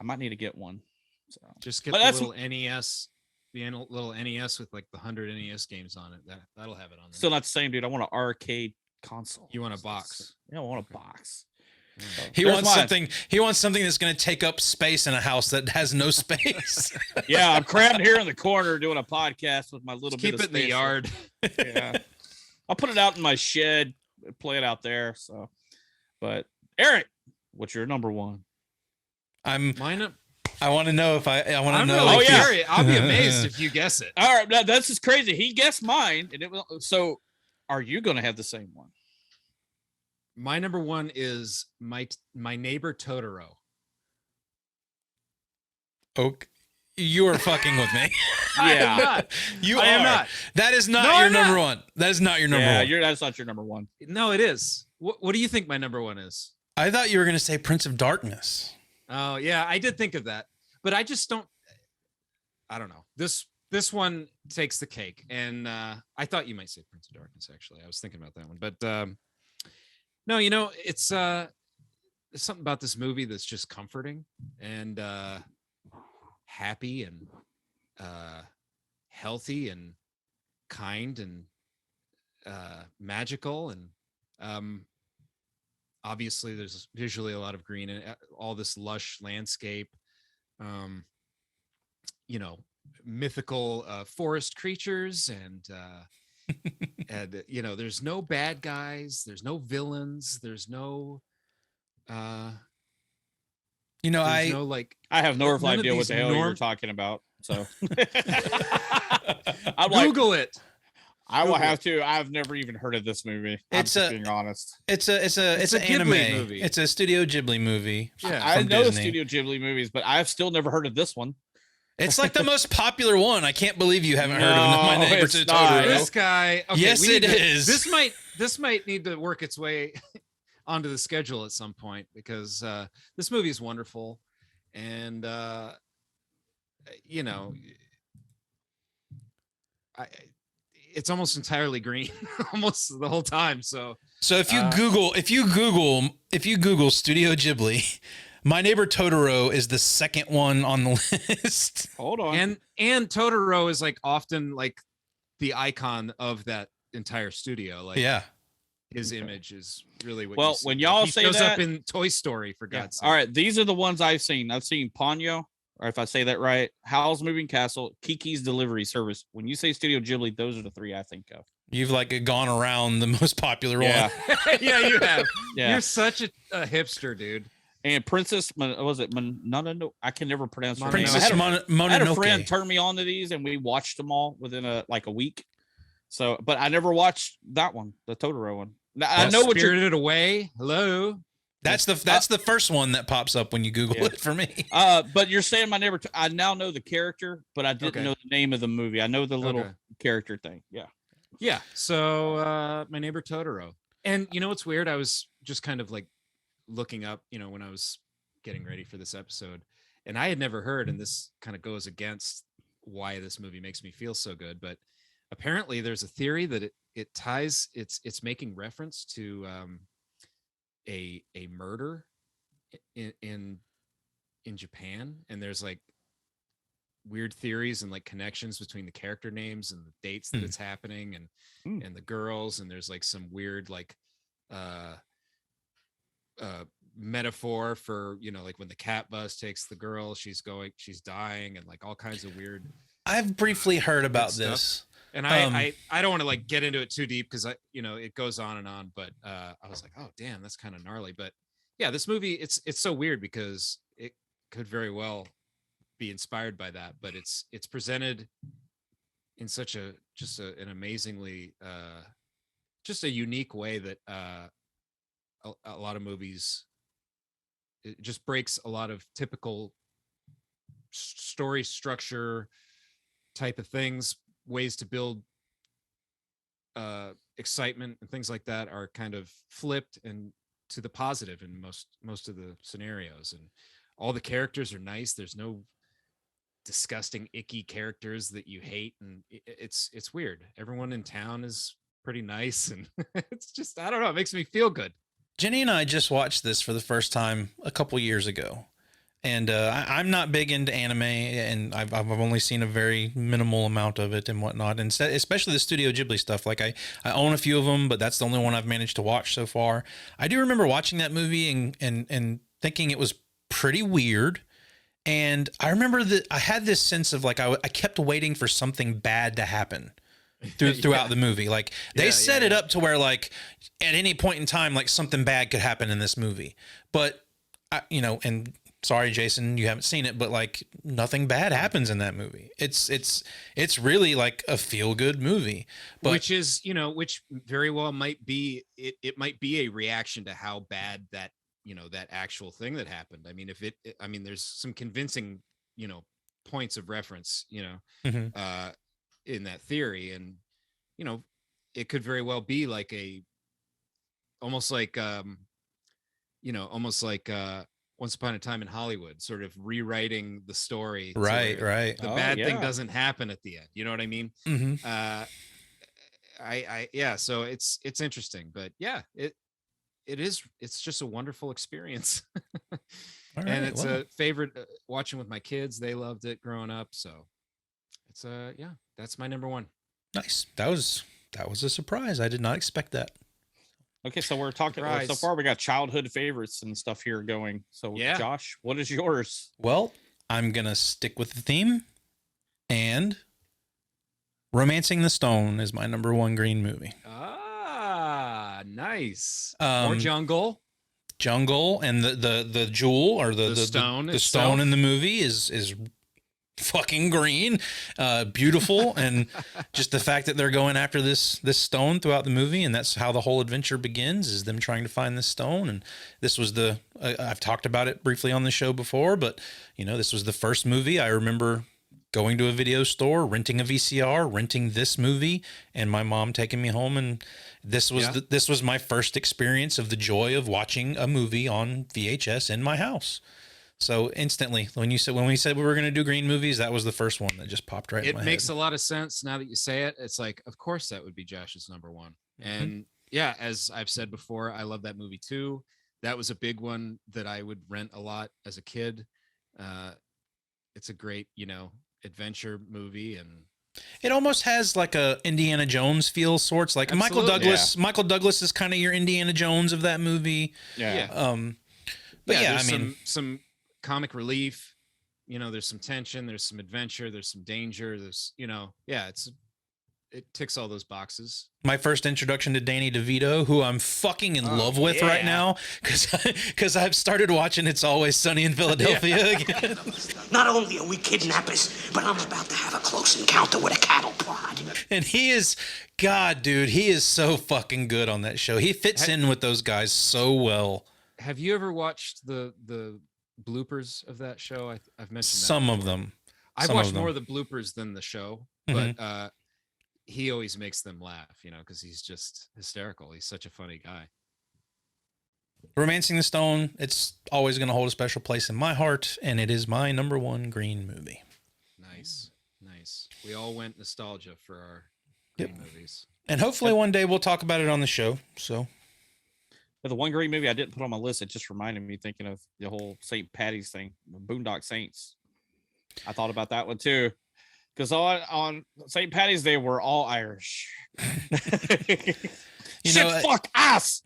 I might need to get one. So Just get But the that's- little NES, little NES with like the 100 NES games on it. That'll have it on there. still not the same, dude. I want an arcade console. You want a box? Yeah, I want a box. He There's wants mine. something. He wants something that's going to take up space in a house that has no space. Yeah, I'm crammed here in the corner doing a podcast with my little Just bit keep of it in the space. yard. Yeah, I'll put it out in my shed, play it out there. So, but Eric, what's your number one? Mine. I want to know if I want to I'm know. really if you- curious. I'll be amazed if you guess it. All right, that's just crazy. He guessed mine, and it was so. Are you going to have the same one? My number one is my neighbor Totoro. Okay. You are fucking with me. I am not. You I am are. not. That is not No, your I'm number not. one. That is not your number Yeah, one. that's not your number one. No, it is. What do you think my number one is? I thought you were going to say Prince of Darkness. Oh yeah, I did think of that, but I just don't. I don't know. This one takes the cake, and I thought you might say Prince of Darkness. Actually, I was thinking about that one, but no, you know, it's there's something about this movie that's just comforting and happy and healthy and kind and magical, and obviously there's visually a lot of green and all this lush landscape, you know, mythical forest creatures, and and you know, there's no bad guys, there's no villains, there's no You know, there's no, like, I have no none of idea what these the hell you're norm- talking about. So I'm like, Google it. I will have to. I've never even heard of this movie. Being honest. It's an anime movie. It's a Studio Ghibli movie. Yeah, I know the Studio Ghibli movies, but I've still never heard of this one. It's like the most popular one. I can't believe you haven't heard of My Neighbor Totoro. This guy. Okay, yes, it is. This might need to work its way onto the schedule at some point because this movie is wonderful, and you know, it's almost entirely green, almost the whole time. So if you Google Studio Ghibli, My Neighbor Totoro is the second one on the list. Hold on, and Totoro is like often like the icon of that entire studio. Like, yeah, his image is really what. Well, when y'all say shows that, up in Toy Story, for God's sake. All right, these are the ones I've seen. I've seen Ponyo, or if I say that right, Howl's Moving Castle, Kiki's Delivery Service. When you say Studio Ghibli, those are the three I think of. You've like gone around the most popular one. Yeah, you have. Yeah. You're such a hipster, dude. And Princess, was it Mononoke? I can never pronounce her Princess name. Mononoke. I had a friend turn me on to these, and we watched them all within a week. So, but I never watched that one, the Totoro one. I know what Spirited Away. Hello. That's the first one that pops up when you Google it for me. But you're saying My Neighbor. I now know the character, but I didn't know the name of the movie. I know the little character thing. Yeah. Yeah. So My Neighbor Totoro. And you know what's weird? I was just kind of like looking up, you know, when I was getting ready for this episode, and I had never heard, and this kind of goes against why this movie makes me feel so good, but apparently there's a theory that it ties it's making reference to a murder in Japan, and there's like weird theories and like connections between the character names and the dates that it's happening and the girls, and there's like some weird like metaphor for, you know, like when the cat bus takes the girl, she's dying, and like all kinds of weird. I've briefly heard about this, and I don't want to like get into it too deep because it goes on and on, but I was like, oh damn, that's kind of gnarly. But yeah, this movie, it's so weird because it could very well be inspired by that, but it's presented in such an amazingly just a unique way that a lot of movies, it just breaks a lot of typical story structure type of things. Ways to build excitement and things like that are kind of flipped and to the positive in most of the scenarios, and all the characters are nice. There's no disgusting icky characters that you hate, and it's weird. Everyone in town is pretty nice, and it's just, I don't know, it makes me feel good. Jenny and I just watched this for the first time a couple years ago, and I'm not big into anime, and I've only seen a very minimal amount of it and whatnot, and especially the Studio Ghibli stuff. Like I own a few of them, but that's the only one I've managed to watch so far. I do remember watching that movie and thinking it was pretty weird, and I remember that I had this sense of like I kept waiting for something bad to happen throughout the movie. Like they set it up to where like at any point in time, like something bad could happen in this movie. But and sorry, Jason, you haven't seen it, but like nothing bad happens in that movie. It's really like a feel good movie, but which very well might be, it might be a reaction to how bad that, that actual thing that happened. I mean, there's some convincing, points of reference, in that theory, and it could very well be like almost like Once Upon a Time in Hollywood, sort of rewriting the story, right the bad thing doesn't happen at the end, you know what I mean? So it's interesting, but yeah, it's just a wonderful experience. And it's a favorite watching with my kids. They loved it growing up, so it's that's my number one. Nice. That was a surprise. I did not expect that. Okay, so we're talking so far. We got childhood favorites and stuff here going. So, Josh, what is yours? Well, I'm gonna stick with the theme, and Romancing the Stone is my number one green movie. Ah, nice. More jungle, and the jewel or the stone. The stone in the movie is fucking green, beautiful, and just the fact that they're going after this stone throughout the movie, and that's how the whole adventure begins, is them trying to find this stone. And this was I've talked about it briefly on the show before, but this was the first movie I remember going to a video store, renting a VCR, renting this movie, and my mom taking me home, and this was my first experience of the joy of watching a movie on VHS in my house. So instantly, when we said we were going to do green movies, that was the first one that just popped right in my head. It makes a lot of sense now that you say it. It's like, of course, that would be Josh's number one. And yeah, as I've said before, I love that movie too. That was a big one that I would rent a lot as a kid. It's a great, adventure movie, and it almost has like a Indiana Jones feel, sorts like Michael Douglas. Yeah. Michael Douglas is kind of your Indiana Jones of that movie. Yeah. But yeah, there's some comic relief, there's some tension, there's some adventure, there's some danger, there's it ticks all those boxes. My first introduction to Danny DeVito, who I'm fucking in love with right now, because I've started watching It's Always Sunny in Philadelphia again. Not only are we kidnappers, but I'm about to have a close encounter with a cattle prod. And he is so fucking good on that show. He fits in with those guys so well. Have you ever watched the bloopers of that show? I've mentioned some of them. I've watched more of the bloopers than the show, but he always makes them laugh, because he's just hysterical. He's such a funny guy. Romancing the Stone, it's always going to hold a special place in my heart, and it is my number one green movie. Nice. We all went nostalgia for our green movies. And hopefully one day we'll talk about it on the show. So the one green movie I didn't put on my list, it just reminded me thinking of the whole St. Patty's thing, Boondock Saints. I thought about that one too. Because on St. Patty's Day, we're all Irish. Fuck us.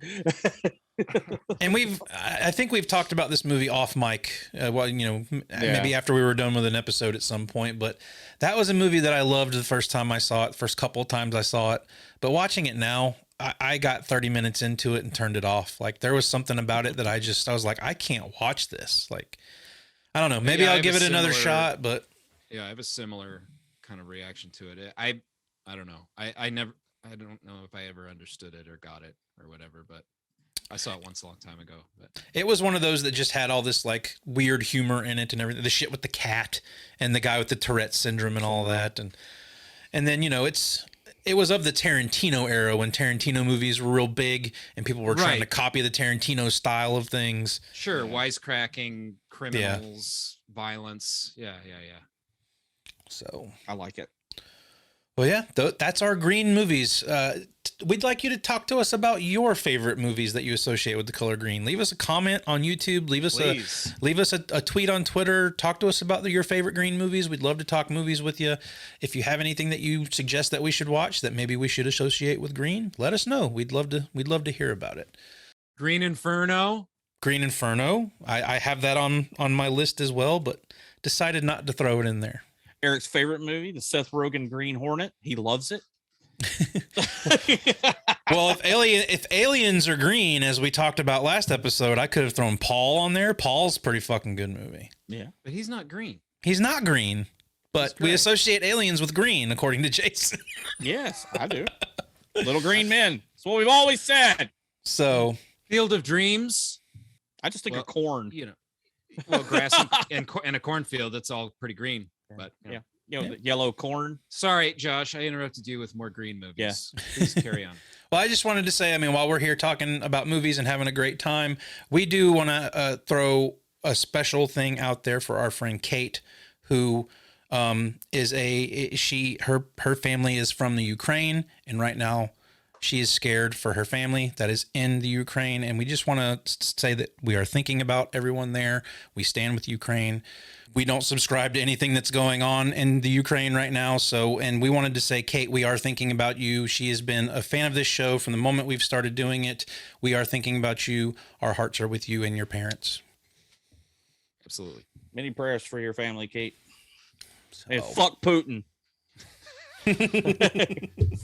And I think we've talked about this movie off mic. Maybe after we were done with an episode at some point. But that was a movie that I loved the first time I saw it. First couple of times I saw it. But watching it now, I got 30 minutes into it and turned it off. Like there was something about it that I was like, I can't watch this. Like, I don't know. Maybe I'll give it another shot. But yeah, I have a similar kind of reaction to it. I don't know. I don't know if I ever understood it or got it or whatever, but I saw it once a long time ago. But it was one of those that just had all this like weird humor in it and everything. The shit with the cat and the guy with the Tourette syndrome and all that. And then, it was of the Tarantino era when Tarantino movies were real big and people were trying to copy the Tarantino style of things. Sure. Wisecracking, criminals, violence. Yeah. So I like it. Well, yeah, that's our green movies. We'd like you to talk to us about your favorite movies that you associate with the color green. Leave us a comment on YouTube. Leave us a tweet on Twitter. Talk to us about your favorite green movies. We'd love to talk movies with you. If you have anything that you suggest that we should watch that maybe we should associate with green, let us know. We'd love to hear about it. Green Inferno. I have that on my list as well, but decided not to throw it in there. Eric's favorite movie, the Seth Rogen Green Hornet. He loves it. Well, if aliens are green, as we talked about last episode, I could have thrown Paul on there. Paul's a pretty fucking good movie. Yeah, but he's not green. He's not green, but we associate aliens with green, according to Jason. Yes, I do. Little green men. That's what we've always said. So, Field of Dreams. I just think of corn. Well, grass and a cornfield. That's all pretty green. But the yellow corn. Sorry, Josh, I interrupted you with more green movies. Yeah. Please carry on. Well, I just wanted to say, while we're here talking about movies and having a great time, we do want to throw a special thing out there for our friend Kate, who is her family is from the Ukraine, and right now she is scared for her family that is in the Ukraine, and we just want to say that we are thinking about everyone there. We stand with Ukraine. We don't subscribe to anything that's going on in the Ukraine right now. And we wanted to say, Kate, we are thinking about you. She has been a fan of this show from the moment we've started doing it. We are thinking about you. Our hearts are with you and your parents. Absolutely. Many prayers for your family, Kate. And fuck Putin.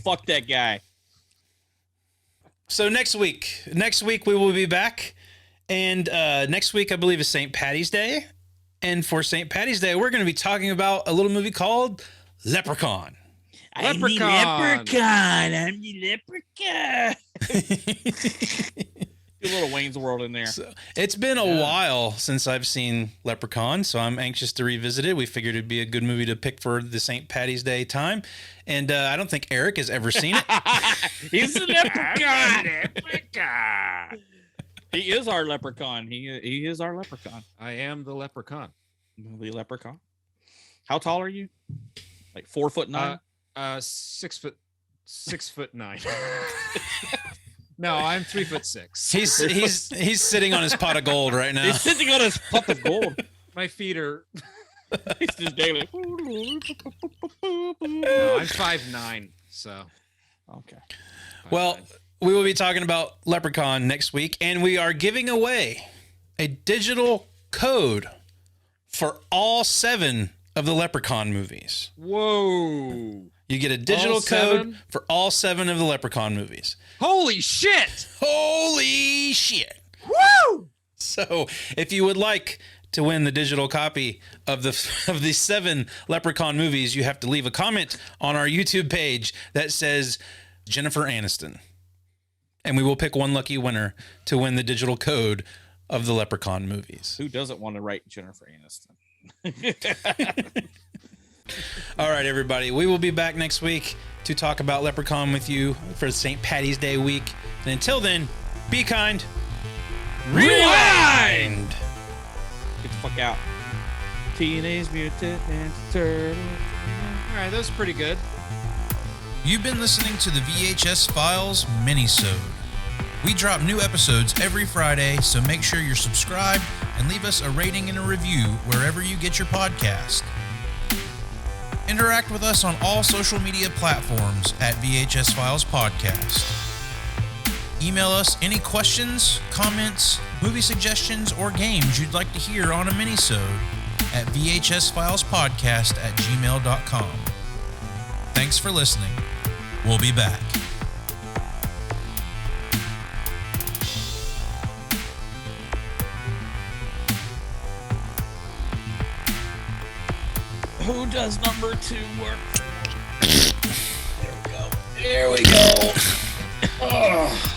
Fuck that guy. So next week we will be back. And next week, I believe, is St. Patty's Day. And for St. Patty's Day, we're going to be talking about a little movie called Leprechaun. I'm the leprechaun. Do a little Wayne's World in there. So, it's been a while since I've seen Leprechaun, so I'm anxious to revisit it. We figured it'd be a good movie to pick for the St. Patty's Day time. And I don't think Eric has ever seen it. He's the leprechaun. He is our leprechaun. He is our leprechaun. I am the leprechaun. The leprechaun. How tall are you? Like 4'9"? 6'9". No, I'm 3'6". He's sitting on his pot of gold right now. He's sitting on his pot of gold. My feet are. He's just daily. No, I'm 5'9", so. Okay. Well, we will be talking about Leprechaun next week, and we are giving away a digital code for all 7 of the Leprechaun movies. Whoa. You get a digital code for all 7 of the Leprechaun movies. Holy shit! Holy shit! Woo! So, if you would like to win the digital copy of the 7 Leprechaun movies, you have to leave a comment on our YouTube page that says Jennifer Aniston. And we will pick one lucky winner to win the digital code of the Leprechaun movies. Who doesn't want to write Jennifer Aniston? All right, everybody. We will be back next week to talk about Leprechaun with you for St. Patty's Day week. And until then, be kind. Rewind! Get the fuck out. Teenage Mutant Ninja Turtles. All right, that was pretty good. You've been listening to the VHS Files Minisode. We drop new episodes every Friday, so make sure you're subscribed and leave us a rating and a review wherever you get your podcast. Interact with us on all social media platforms at VHS Files Podcast. Email us any questions, comments, movie suggestions, or games you'd like to hear on a minisode at vhsfilespodcast@gmail.com. Thanks for listening. We'll be back. Who does number 2 work? There we go. Oh.